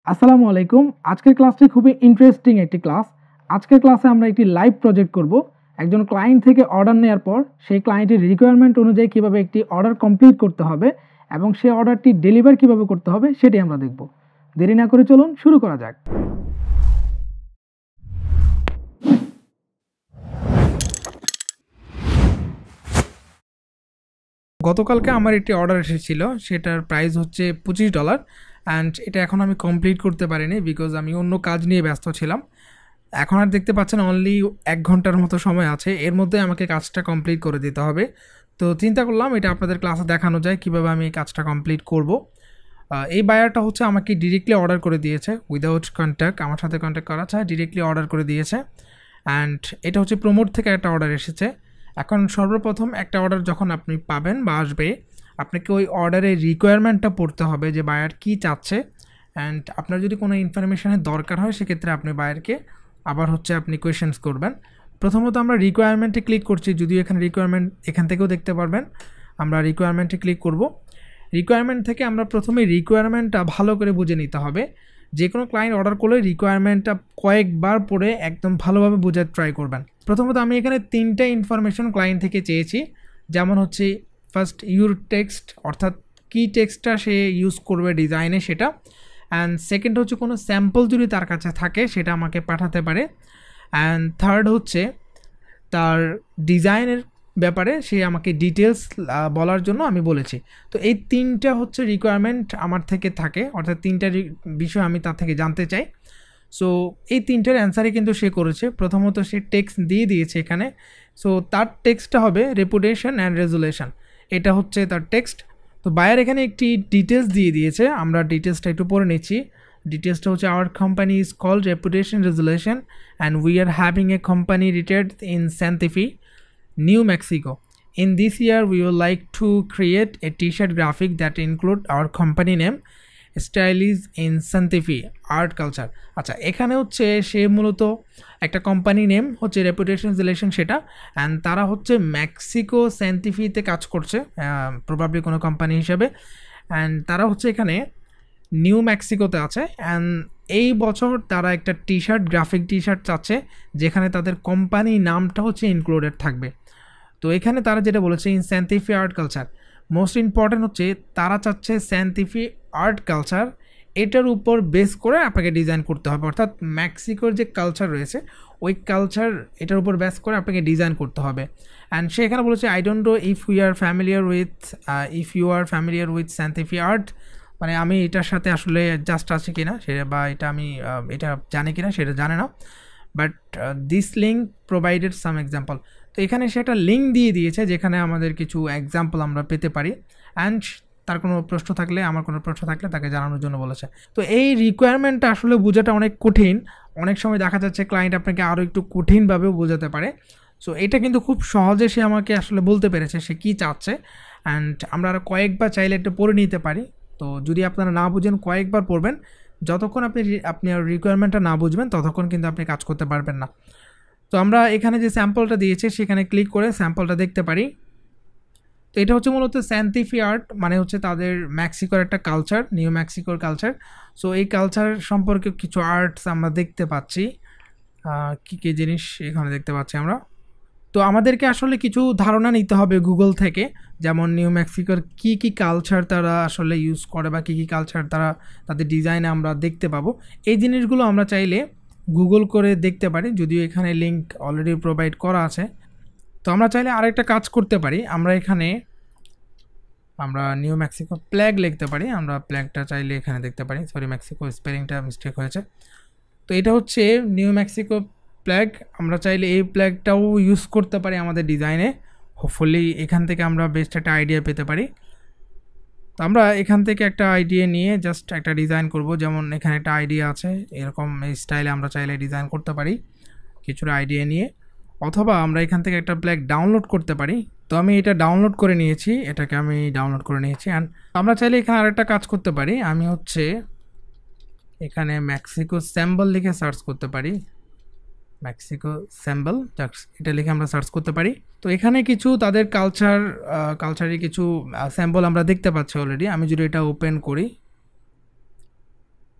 আসসালামু আলাইকুম। আজকের ক্লাসটি খুবই ইন্টারেস্টিং একটি ক্লাস। আজকের ক্লাসে আমরা একটি লাইভ প্রজেক্ট করব। একজন ক্লায়েন্ট থেকে অর্ডার নেওয়ার পর সেই ক্লায়েন্টের রিকোয়ারমেন্ট অনুযায়ী কিভাবে একটি অর্ডার কমপ্লিট করতে হবে এবং সেই অর্ডারটি ডেলিভার কিভাবে করতে হবে সেটি আমরা দেখব। দেরি না করে চলুন শুরু করা যাক। গতকালকে আমার একটি অর্ডার এসেছিল, সেটার প্রাইস হচ্ছে $25 অ্যান্ড এটা এখন আমি কমপ্লিট করতে পারিনি বিকজ আমি অন্য কাজ নিয়ে ব্যস্ত ছিলাম। এখন আর দেখতে পাচ্ছেন অনলি 1 ঘন্টার মতো সময় আছে, এর মধ্যে আমাকে কাজটা কমপ্লিট করে দিতে হবে। তো চিন্তা করলাম এটা আপনাদের ক্লাসে দেখানো যায় কীভাবে আমি এই কাজটা কমপ্লিট করব। এই বায়ারটা হচ্ছে আমাকে ডিরেক্টলি অর্ডার করে দিয়েছে, উইদাউট কন্ট্যাক্ট, আমার সাথে কন্ট্যাক্ট করা ছাড়া ডিরেক্টলি অর্ডার করে দিয়েছে। অ্যান্ড এটা হচ্ছে প্রমোট থেকে একটা অর্ডার এসেছে। এখন সর্বপ্রথম একটা অর্ডার যখন আপনি পাবেন বা আসবে, আপনাকে ওই অর্ডারের রিকোয়ারমেন্টটা পড়তে হবে যে বায়ার কী চাচ্ছে। অ্যান্ড আপনার যদি কোনো ইনফরমেশনের দরকার হয় সেক্ষেত্রে আপনি বায়ারকে আবার হচ্ছে আপনি কোয়েশ্চেন্স করবেন। প্রথমত আমরা রিকোয়ারমেন্টে ক্লিক করছি, যদিও এখানে রিকোয়ারমেন্ট এখান থেকেও দেখতে পারবেন। আমরা রিকোয়ারমেন্টে ক্লিক করব। রিকোয়ারমেন্ট থেকে আমরা প্রথমে রিকোয়ারমেন্টটা ভালো করে বুঝে নিতে হবে। যে কোনো ক্লায়েন্ট অর্ডার করলে রিকোয়ারমেন্টটা কয়েকবার পড়ে একদম ভালোভাবে বোঝার ট্রাই করবেন। প্রথমত আমি এখানে 3টা ইনফরমেশন ক্লায়েন্ট থেকে চেয়েছি, যেমন হচ্ছে ফার্স্ট ইউর টেক্সট, অর্থাৎ কী টেক্সটটা সে ইউজ করবে ডিজাইনে সেটা। অ্যান্ড সেকেন্ড হচ্ছে কোনো স্যাম্পল যদি তার কাছে থাকে সেটা আমাকে পাঠাতে পারে। অ্যান্ড থার্ড হচ্ছে তার ডিজাইনের ব্যাপারে সে আমাকে ডিটেলস বলার জন্য আমি বলেছি। তো এই 3টা হচ্ছে রিকোয়ারমেন্ট আমার থেকে থাকে, অর্থাৎ 3টা বিষয় আমি তার থেকে জানতে চাই। সো এই 3টার অ্যান্সারই কিন্তু সে করেছে। প্রথমত সে টেক্সট দিয়ে দিয়েছে এখানে। সো তার টেক্সটটা হবে রেপুটেশন অ্যান্ড রেজুলেশন, এটা হচ্ছে তার টেক্সট। তো বায়ার এখানে একটি ডিটেলস দিয়ে দিয়েছে, আমরা ডিটেলসটা একটু পড়ে নিচ্ছি। ডিটেলসটা হচ্ছে our company is called reputation resolution and we are having a company rated in Santa Fe, New Mexico. In this year, we would like to create a t-shirt graphic that include our company name, style is in Santa Fe, art culture. আচ্ছা, এখানে হচ্ছে সে মূলত একটা company name হচ্ছে reputation relation সেটা, and তারা হচ্ছে Mexico Santa Fe-তে কাজ করছে, প্রবাবলি কোনো কোম্পানি হিসাবে। অ্যান্ড তারা হচ্ছে এখানে নিউ মেক্সিকোতে আছে। অ্যান্ড এই বছর তারা একটা গ্রাফিক টি শার্ট চাচ্ছে যেখানে তাদের কোম্পানি নামটা হচ্ছে ইনক্লুডেড থাকবে। তো এখানে তারা যেটা বলেছে in Santa Fe art culture, most important হচ্ছে তারা চাচ্ছে Santa Fe আর্ট কালচার, এটার উপর বেস করে আপনাকে ডিজাইন করতে হবে। অর্থাৎ মেক্সিকোর যে কালচার রয়েছে ওই কালচার এটার উপর বেস করে আপনাকে ডিজাইন করতে হবে। অ্যান্ড সে এখানে বলেছে I don't know if you are familiar with Santa Fe art, মানে আমি এটার সাথে আসলে জাস্ট আছে কিনা সেটা, বা এটা আমি এটা জানি কিনা সেটা জানে না। But this link provided some example, তো এখানে সে একটা লিঙ্ক দিয়ে দিয়েছে যেখানে আমাদের কিছু এক্সাম্পল আমরা পেতে পারি। অ্যান্ড তার কোনো প্রশ্ন থাকলে, আমার কোনো প্রশ্ন থাকলে তাকে জানানোর জন্য বলেছে। তো এই রিকোয়ারমেন্টটা আসলে বোঝাটা অনেক কঠিন, অনেক সময় দেখা যাচ্ছে ক্লায়েন্ট আপনাকে আরও একটু কঠিনভাবেও বোঝাতে পারে। সো এটা কিন্তু খুব সহজে সে আমাকে আসলে বলতে পেরেছে সে কী চাচ্ছে। অ্যান্ড আমরা আরও কয়েকবার চাইলে একটু পড়ে নিতে পারি। তো যদি আপনারা না বুঝেন কয়েকবার পড়বেন, যতক্ষণ আপনি আর রিকোয়ারমেন্টটা না বুঝবেন ততক্ষণ কিন্তু আপনি কাজ করতে পারবেন না। তো আমরা এখানে যে স্যাম্পলটা দিয়েছে সেখানে ক্লিক করে স্যাম্পলটা দেখতে পারি। তো এটা হচ্ছে মূলত Santa Fe আর্ট, মানে হচ্ছে তাদের মেক্সিকোর একটা কালচার, নিউ মেক্সিকোর কালচার। সো এই কালচার সম্পর্কে কিছু আর্টস আমরা দেখতে পাচ্ছি, কী কী জিনিস এখানে দেখতে পাচ্ছি আমরা। তো আমাদেরকে আসলে কিছু ধারণা নিতে হবে গুগল থেকে, যেমন নিউ মেক্সিকোর কী কী কালচার তারা আসলে ইউজ করে বা কী কী কালচার তারা তাদের ডিজাইনে আমরা দেখতে পাবো। এই জিনিসগুলো আমরা চাইলে গুগল করে দেখতে পারি, যদিও এখানে লিঙ্ক অলরেডি প্রোভাইড করা আছে। তো আমরা চাইলে আরেকটা কাজ করতে পারি, আমরা নিউ মেক্সিকো ফ্ল্যাগ লিখতে পারি, আমরা ফ্ল্যাগটা চাইলে এখানে দেখতে পারি। সরি, মেক্সিকো স্পেলিংটা মিস্টেক হয়েছে। তো এটা হচ্ছে নিউ মেক্সিকো ফ্ল্যাগ, আমরা চাইলে এই ফ্ল্যাগটাও ইউজ করতে পারি আমাদের ডিজাইনে। হোপফুলি এখান থেকে আমরা বেস্ট একটা আইডিয়া পেতে পারি। তো আমরা এখান থেকে একটা আইডিয়া নিয়ে জাস্ট একটা ডিজাইন করব, যেমন এখানে একটা আইডিয়া আছে, এরকম এই স্টাইলে আমরা চাইলে ডিজাইন করতে পারি কিছুটা আইডিয়া নিয়ে, অথবা আমরা এখান থেকে একটা ফ্ল্যাগ ডাউনলোড করতে পারি। তো আমি এটা ডাউনলোড করে নিয়েছি, অ্যান্ড আমরা চাইলে এখানে আরেকটা কাজ করতে পারি, আমি হচ্ছে এখানে মেক্সিকো স্যাম্বল লিখে সার্চ করতে পারি, মেক্সিকো স্যাম্বল এটা লিখে আমরা সার্চ করতে পারি। তো এখানে কিছু তাদের কালচারের কিছু স্যাম্বল আমরা দেখতে পাচ্ছি অলরেডি। আমি যদি এটা ওপেন করি,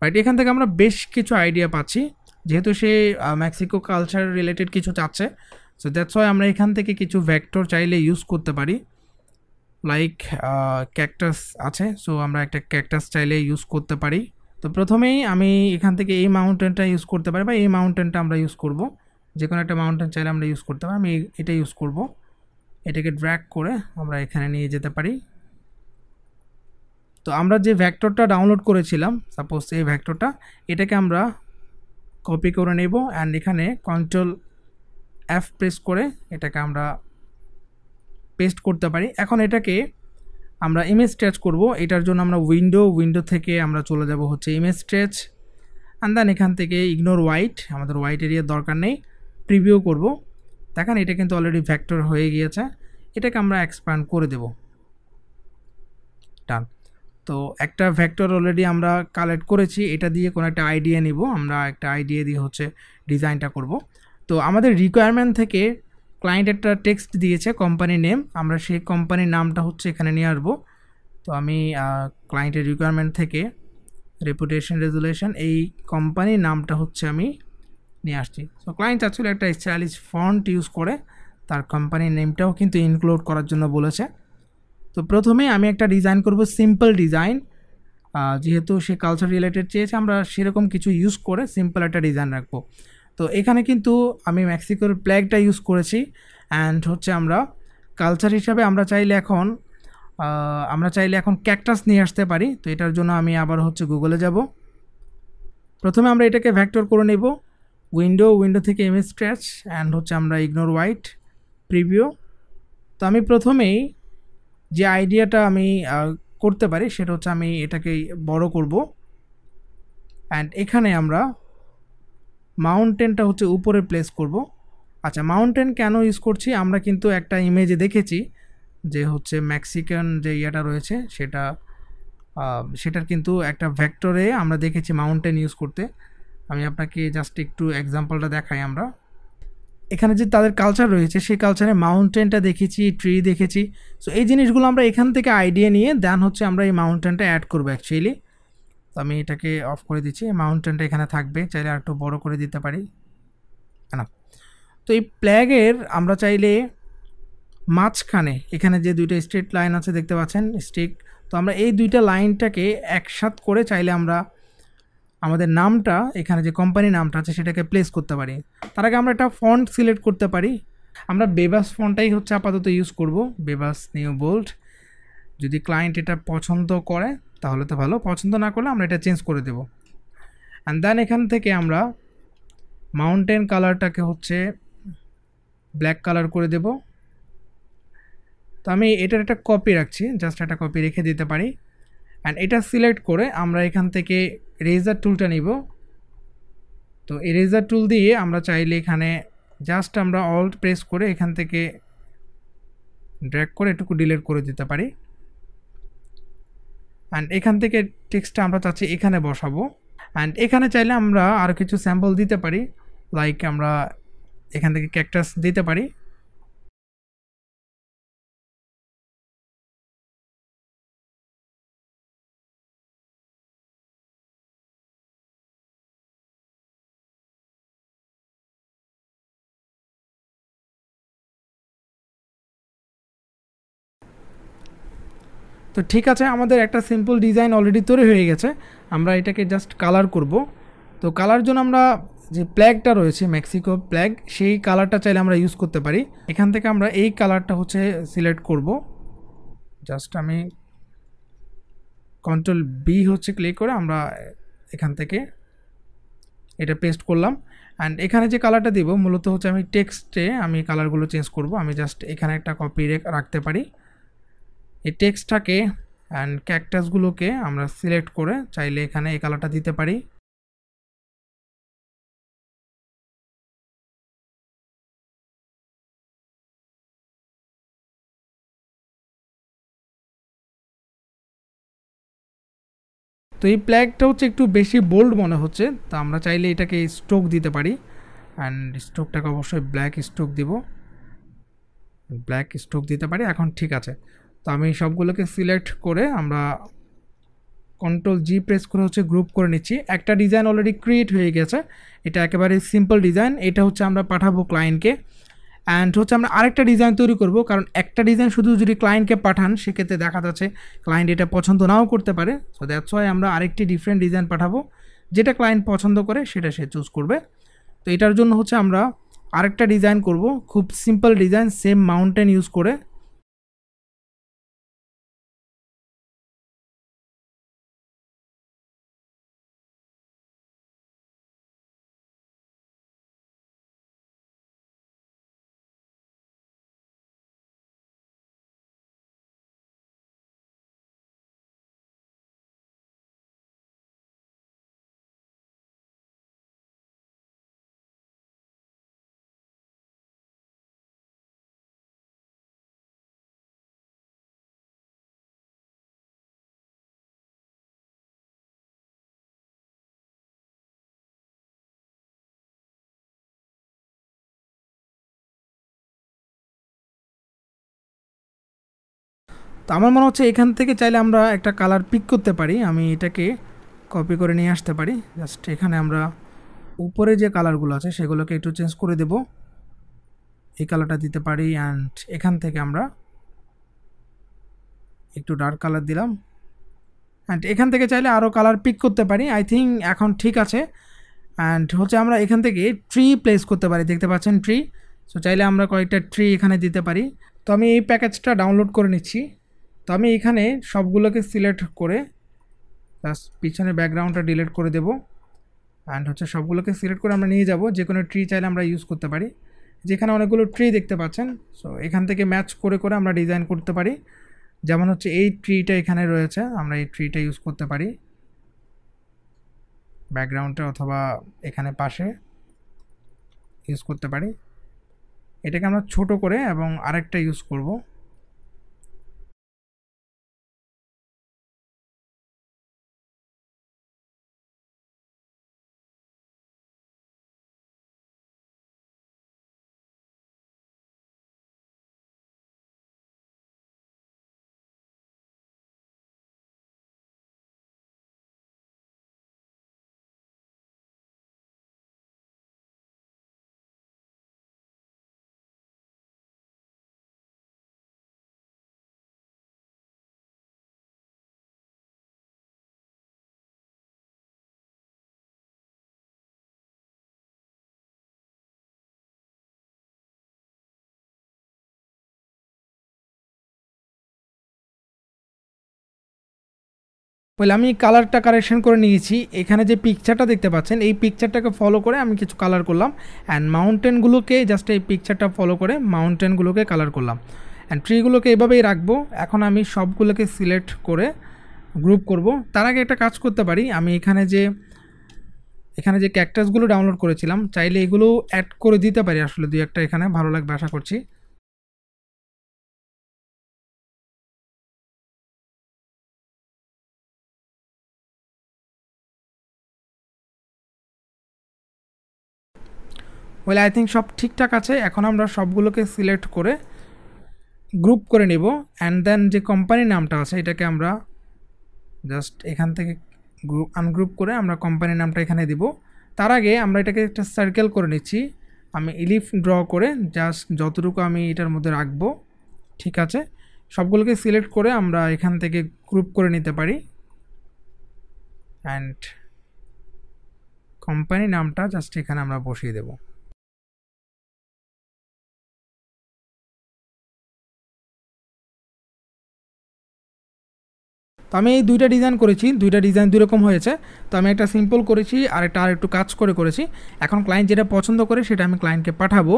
রাইট, এখান থেকে আমরা বেশ কিছু আইডিয়া পাচ্ছি, যেহেতু সে মেক্সিকো কালচার রিলেটেড কিছু চাচ্ছে। সো দ্যাটস ওয়াই আমরা এখান থেকে কিছু ভেক্টর চাইলে ইউজ করতে পারি, লাইক ক্যাকটাস আছে, সো আমরা একটা ক্যাকটাস চাইলে ইউজ করতে পারি। তো প্রথমেই আমি এখান থেকে এই মাউন্টেনটা ইউজ করতে পারি, বা এই মাউন্টেনটা আমরা ইউজ করব, যে কোনো একটা মাউন্টেন চাইলে আমরা ইউজ করতে পারি। আমি এটা ইউজ করব, এটাকে ড্র্যাগ করে আমরা এখানে নিয়ে যেতে পারি। তো আমরা যে ভেক্টরটা ডাউনলোড করেছিলাম, সাপোজ এই ভেক্টরটা, এটাকে আমরা কপি করে নেব অ্যান্ড এখানে Ctrl+F প্রেস করে এটাকে আমরা পেস্ট করতে পারি। এখন এটাকে আমরা ইমেজ স্ট্রেচ করব, এটার জন্য আমরা উইন্ডো থেকে আমরা চলে যাব হচ্ছে ইমেজ স্ট্রেচ, অ্যান্ড দেন এখান থেকে ইগনোর হোয়াইট, আমাদের হোয়াইট এরিয়ার দরকার নেই, প্রিভিউ করব। দেখেন এটা কিন্তু অলরেডি ভেক্টর হয়ে গিয়েছে, এটাকে আমরা এক্সপ্যান্ড করে দেব। ডান। তো একটা ভেক্টর অলরেডি আমরা কালেক্ট করেছি, এটা দিয়ে কোনো একটা আইডিয়া নিব, আমরা একটা আইডিয়া দিয়ে হচ্ছে ডিজাইনটা করব। তো আমাদের রিকোয়ারমেন্ট থেকে ক্লায়েন্ট একটা টেক্সট দিয়েছে কোম্পানি নেম, আমরা সেই কোম্পানির নামটা হচ্ছে এখানে নিয়ে আসবো। তো আমি ক্লায়েন্টের রিকোয়ারমেন্ট থেকে রেপুটেশন রেজুলেশন, এই কোম্পানির নামটা হচ্ছে আমি নিয়ে আসছি। সো ক্লায়েন্ট আসলে একটা স্টাইলিশ ফন্ট ইউজ করে তার কোম্পানির নেমটাও কিন্তু ইনক্লুড করার জন্য বলেছে। তো প্রথমে আমি একটা ডিজাইন করব, সিম্পল ডিজাইন, যেহেতু সে কালচার রিলেটেড চেয়েছে, আমরা সেরকম কিছু ইউজ করে সিম্পল একটা ডিজাইন রাখবো। তো এখানে কিন্তু আমি মেক্সিকোর ফ্ল্যাগটা ইউজ করেছি, অ্যান্ড হচ্ছে আমরা কালচার হিসাবে আমরা চাইলে এখন ক্যাকটাস নিয়ে আসতে পারি। তো এটার জন্য আমি আবার হচ্ছে গুগলে যাব। প্রথমে আমরা এটাকে ভেক্টর করে নেব, উইন্ডো থেকে ইমেজ স্ট্রেচ, অ্যান্ড হচ্ছে আমরা ইগনোর হোয়াইট, প্রিভিউ। তো আমি প্রথমেই যে আইডিয়াটা আমি করতে পারি সেটা হচ্ছে আমি এটাকে বড় করব, অ্যান্ড এখানে আমরা মাউন্টেনটা হচ্ছে উপরে প্লেস করব। আচ্ছা, মাউন্টেন কেন ইউজ করছি, আমরা কিন্তু একটা ইমেজে দেখেছি যে হচ্ছে মেক্সিকান যে ইয়েটা রয়েছে সেটার কিন্তু একটা ভেক্টরে আমরা দেখেছি মাউন্টেন ইউজ করতে। আমি আপনাকে জাস্ট একটু এক্সাম্পলটা দেখাই। আমরা এখানে যে তাদের কালচার রয়েছে সেই কালচারে মাউন্টেনটা দেখেছি, ট্রি দেখেছি। সো এই জিনিসগুলো আমরা এখান থেকে আইডিয়া নিয়ে দেন হচ্ছে আমরা এই মাউন্টেনটা অ্যাড করবো অ্যাকচুয়ালি। তো আমি এটাকে অফ করে দিচ্ছি, মাউন্টেনটা এখানে থাকবে, চাইলে আর একটু বড় করে দিতে পারি না। তো এই ফ্ল্যাগের আমরা চাইলে মাঝখানে এখানে যে দুইটা স্ট্রেট লাইন আছে দেখতে পাচ্ছেন, স্টিক, তো আমরা এই দুইটা লাইনটাকে একসাথ করে চাইলে আমরা আমাদের নামটা, এখানে যে কোম্পানির নামটা আছে সেটাকে প্লেস করতে পারি। তার আগে আমরা একটা ফন্ট সিলেক্ট করতে পারি, আমরা বেবাস ফন্টটাই হচ্ছে আপাতত ইউজ করব, বেবাস নিউ বোল্ড। যদি ক্লায়েন্ট এটা পছন্দ করে তাহলে তো ভালো, পছন্দ না করলে আমরা এটা চেঞ্জ করে দেব। অ্যান্ড দেন এখান থেকে আমরা মাউন্টেন কালারটাকে হচ্ছে ব্ল্যাক কালার করে দেব। তো আমি এটার একটা কপি রাখছি, জাস্ট একটা কপি রেখে দিতে পারি। অ্যান্ড এটা সিলেক্ট করে আমরা এখান থেকে রেজার টুলটা নিব। তো এই রেজার টুল দিয়ে আমরা চাইলে এখানে জাস্ট আমরা অল্ট প্রেস করে এখান থেকে ড্র্যাগ করে এটুকু ডিলিট করে দিতে পারি। অ্যান্ড এখান থেকে টেক্সটটা আমরা চাচ্ছি এখানে বসাবো। অ্যান্ড এখানে চাইলে আমরা আরও কিছু স্যাম্পল দিতে পারি, লাইক আমরা এখান থেকে ক্যাকটাস দিতে পারি। তো ঠিক আছে, আমাদের একটা সিম্পল ডিজাইন অলরেডি তৈরি হয়ে গেছে, আমরা এটাকে জাস্ট কালার করব। তো কালার জন্য আমরা যে ফ্ল্যাগটা রয়েছে মেক্সিকো ফ্ল্যাগ, সেই কালারটা চাইলে আমরা ইউজ করতে পারি। এখান থেকে আমরা এই কালারটা হচ্ছে সিলেক্ট করব, জাস্ট আমি Ctrl+B হচ্ছে ক্লিক করে আমরা এখান থেকে এটা পেস্ট করলাম। অ্যান্ড এখানে যে কালারটা দিব মূলত হচ্ছে আমি টেক্সটে আমি কালারগুলো চেঞ্জ করব। আমি জাস্ট এখানে একটা কপি রাখতে পারি এই টেক্সটটাকে, অ্যান্ড ক্যাকটাসগুলোকে আমরা সিলেক্ট করে চাইলে এখানে এই কালারটা দিতে পারি। তো এই ফ্ল্যাগটা হচ্ছে একটু বেশি বোল্ড মনে হচ্ছে, তো আমরা চাইলে এটাকে স্ট্রোক দিতে পারি। অ্যান্ড স্ট্রোকটাকে অবশ্যই ব্ল্যাক স্ট্রোক দিব, ব্ল্যাক স্ট্রোক দিতে পারি। এখন ঠিক আছে, তো আমি সবগুলোকে সিলেক্ট করে আমরা কন্ট্রোল জি প্রেস করে হচ্ছে গ্রুপ করে নিচ্ছি। একটা ডিজাইন অলরেডি ক্রিয়েট হয়ে গেছে, এটা একেবারে সিম্পল ডিজাইন। এটা হচ্ছে আমরা পাঠাবো ক্লায়েন্টকে। অ্যান্ড হচ্ছে আমরা আরেকটা ডিজাইন তৈরি করব, কারণ একটা ডিজাইন শুধু যদি ক্লায়েন্টকে পাঠান সেক্ষেত্রে দেখা যাচ্ছে ক্লায়েন্ট এটা পছন্দ নাও করতে পারে। সো দ্যাটস ওয়াই আমরা আরেকটি ডিফারেন্ট ডিজাইন পাঠাবো, যেটা ক্লায়েন্ট পছন্দ করে সেটা সে চুজ করবে। তো এটার জন্য হচ্ছে আমরা আরেকটা ডিজাইন করব, খুব simple design, same mountain use করে। তো আমার মনে হচ্ছে এখান থেকে চাইলে আমরা একটা কালার পিক করতে পারি। আমি এটাকে কপি করে নিয়ে আসতে পারি। জাস্ট এখানে আমরা উপরে যে কালারগুলো আছে সেগুলোকে একটু চেঞ্জ করে দেব, এই কালারটা দিতে পারি। অ্যান্ড এখান থেকে আমরা একটু ডার্ক কালার দিলাম। অ্যান্ড এখান থেকে চাইলে আরও কালার পিক করতে পারি। আই থিঙ্ক এখন ঠিক আছে। অ্যান্ড হচ্ছে আমরা এখান থেকে ট্রি প্লেস করতে পারি, দেখতে পাচ্ছেন ট্রি। সো চাইলে আমরা কয়েকটা ট্রি এখানে দিতে পারি। তো আমি এই প্যাকেজটা ডাউনলোড করে নিচ্ছি। তো আমি এখানে সবগুলোকে সিলেক্ট করে জাস্ট পিছনে ব্যাকগ্রাউন্ডটা ডিলিট করে দেব। অ্যান্ড হচ্ছে সবগুলোকে সিলেক্ট করে আমরা নিয়ে যাব, যে কোনো ট্রি চাইলে আমরা ইউজ করতে পারি। যেখানে অনেকগুলো ট্রি দেখতে পাচ্ছেন, সো এখান থেকে ম্যাচ করে করে আমরা ডিজাইন করতে পারি। যেমন হচ্ছে এই ট্রিটা এখানে রয়েছে, আমরা এই ট্রিটা ইউজ করতে পারি ব্যাকগ্রাউন্ডে, অথবা এখানে পাশে ইউজ করতে পারি। এটাকে আমরা ছোট করে এবং আরেকটা ইউজ করব। বলে আমি কালারটা কারেকশন করে নিয়েছি। এখানে যে পিকচারটা দেখতে পাচ্ছেন এই পিকচারটাকে ফলো করে আমি কিছু কালার করলাম। অ্যান্ড মাউন্টেনগুলোকে জাস্ট এই পিকচারটা ফলো করে মাউন্টেনগুলোকে কালার করলাম। অ্যান্ড ট্রিগুলোকে এভাবেই রাখবো। এখন আমি সবগুলোকে সিলেক্ট করে গ্রুপ করব। তার আগে একটা কাজ করতে পারি, আমি এখানে যে ক্যাকটাসগুলো ডাউনলোড করেছিলাম চাইলে এগুলো অ্যাড করে দিতে পারি। আসলে দুই একটা এখানে ভালো লাগবে আশা করছি। ওয়েল আই থিঙ্ক সব ঠিকঠাক আছে। এখন আমরা সবগুলোকে সিলেক্ট করে গ্রুপ করে নেব। অ্যান্ড দেন যে কোম্পানির নামটা আছে এটাকে আমরা জাস্ট এখান থেকে আনগ্রুপ করে আমরা কোম্পানির নামটা এখানে দিব। তার আগে আমরা এটাকে একটা সার্কেল করে নিচ্ছি। আমি ইলিফ ড্র করে জাস্ট যতটুকু আমি এটার মধ্যে রাখবো। ঠিক আছে, সবগুলোকে সিলেক্ট করে আমরা এখান থেকে গ্রুপ করে নিতে পারি। অ্যান্ড কোম্পানি নামটা জাস্ট এখানে আমরা বসিয়ে দেব। তো আমি এই দুইটা ডিজাইন করেছি, দুইটা ডিজাইন দুই রকম হয়েছে। তো আমি একটা সিম্পল করেছি আর একটা আর একটু কাজ করে করেছি। এখন ক্লায়েন্ট যেটা পছন্দ করে সেটা আমি ক্লায়েন্টকে পাঠাবো।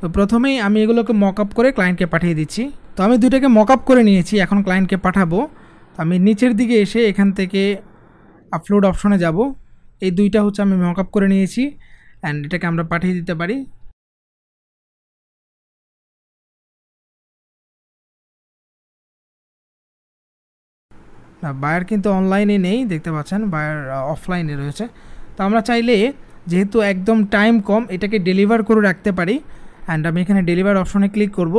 তো প্রথমেই আমি এগুলোকে মক আপ করে ক্লায়েন্টকে পাঠিয়ে দিচ্ছি। তো আমি দুইটাকে মক আপ করে নিয়েছি, এখন ক্লায়েন্টকে পাঠাবো। আমি নিচের দিকে এসে এখান থেকে আপলোড অপশনে যাব। এই দুইটা হচ্ছে আমি মক আপ করে নিয়েছি। অ্যান্ড এটাকে আমরা পাঠিয়ে দিতে পারি। না, বায়ার কিন্তু অনলাইনে নেই, দেখতে পাচ্ছেন বায়ার অফলাইনে রয়েছে। তো আমরা চাইলে যেহেতু একদম টাইম কম এটাকে ডেলিভার করে রাখতে পারি। অ্যান্ড আমি এখানে ডেলিভার অপশনে ক্লিক করব।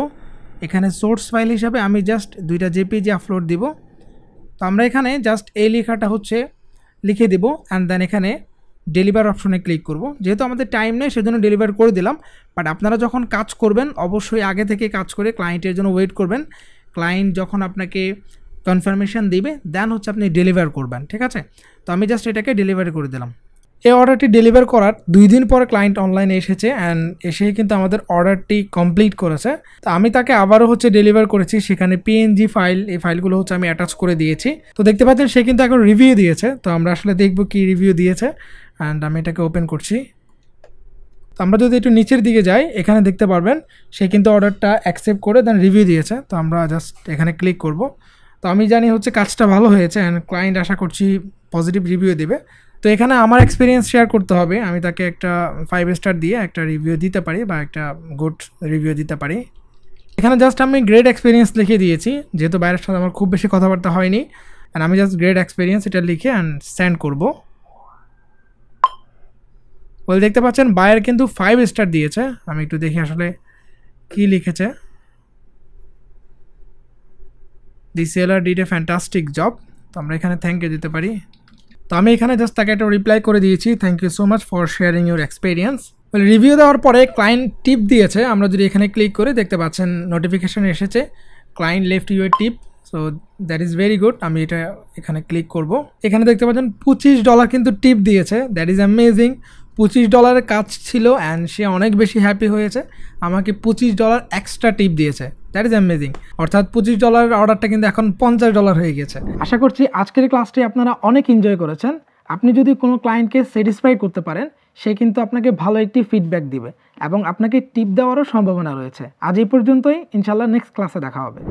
এখানে সোর্স ফাইল হিসাবে আমি জাস্ট দুইটা জেপিজি আপলোড দিব। তো আমরা এখানে জাস্ট এই লেখাটা হচ্ছে লিখে দেব অ্যান্ড দেন এখানে ডেলিভার অপশনে ক্লিক করব। যেহেতু আমাদের টাইম নেই সেজন্য ডেলিভার করে দিলাম, বাট আপনারা যখন কাজ করবেন অবশ্যই আগে থেকে কাজ করে ক্লায়েন্টের জন্য ওয়েট করবেন। ক্লায়েন্ট যখন আপনাকে কনফার্মেশন দিবে দেন হচ্ছে আপনি ডেলিভার করবেন, ঠিক আছে। তো আমি জাস্ট এটাকে ডেলিভারি করে দিলাম। এই অর্ডারটি ডেলিভার করার 2 দিন পরে ক্লায়েন্ট অনলাইনে এসেছে অ্যান্ড এসেই কিন্তু আমাদের অর্ডারটি কমপ্লিট করেছে। তো আমি তাকে আবারও হচ্ছে ডেলিভার করেছি, সেখানে পিএনজি ফাইল, এই ফাইলগুলো হচ্ছে আমি অ্যাটাচ করে দিয়েছি। তো দেখতে পাচ্ছেন সে কিন্তু এখন রিভিউ দিয়েছে। তো আমরা আসলে দেখব কি রিভিউ দিয়েছে অ্যান্ড আমি এটাকে ওপেন করছি। তো আমরা যদি একটু নিচের দিকে যাই এখানে দেখতে পারবেন সে কিন্তু অর্ডারটা অ্যাকসেপ্ট করে দেন রিভিউ দিয়েছে। তো আমরা জাস্ট এখানে ক্লিক করব। তো আমি জানি হচ্ছে কাজটা ভালো হয়েছে অ্যান্ড ক্লায়েন্ট আশা করছি পজিটিভ রিভিউ দেবে। তো এখানে আমার এক্সপিরিয়েন্স শেয়ার করতে হবে, আমি তাকে একটা 5 স্টার দিয়ে একটা রিভিউ দিতে পারি বা একটা গুড রিভিউ দিতে পারি। এখানে জাস্ট আমি গ্রেট এক্সপিরিয়েন্স লিখে দিয়েছি, যেহেতু বাইরের সাথে আমার খুব বেশি কথাবার্তা হয়নি। অ্যান্ড আমি জাস্ট গ্রেট এক্সপিরিয়েন্স এটা লিখে অ্যান্ড সেন্ড করব। বলে দেখতে পাচ্ছেন বায়ার কিন্তু 5 স্টার দিয়েছে। আমি একটু দেখি আসলে কি লিখেছে। The seller did a fantastic job. তো আমরা এখানে থ্যাংক ইউ দিতে পারি। তো আমি এখানে জাস্ট তাকে একটা রিপ্লাই করে দিয়েছি, thank you so much for sharing your experience. Review দেওয়ার পরে ক্লায়েন্ট টিপ দিয়েছে। আমরা যদি এখানে ক্লিক করে দেখতে পাচ্ছেন নোটিফিকেশান এসেছে, client left you a tip. So that is very good. আমি এটা এখানে ক্লিক করব। এখানে দেখতে পাচ্ছেন $25 কিন্তু টিপ দিয়েছে, দ্যাট ইজ অ্যামেজিং। $25 কাজ ছিল অ্যান্ড সে অনেক বেশি হ্যাপি হয়েছে, আমাকে $25 এক্সট্রা টিপ দিয়েছে, দ্যাট ইজ অ্যামেজিং। অর্থাৎ $25 অর্ডারটা কিন্তু এখন $50 হয়ে গেছে। আশা করছি আজকের ক্লাসটি আপনারা অনেক এনজয় করেছেন। আপনি যদি কোনো ক্লায়েন্টকে স্যাটিসফাই করতে পারেন সে কিন্তু আপনাকে ভালো একটি ফিডব্যাক দিবে এবং আপনাকে টিপ দেওয়ারও সম্ভাবনা রয়েছে। আজ এই পর্যন্তই, ইনশাল্লাহ নেক্সট ক্লাসে দেখা হবে।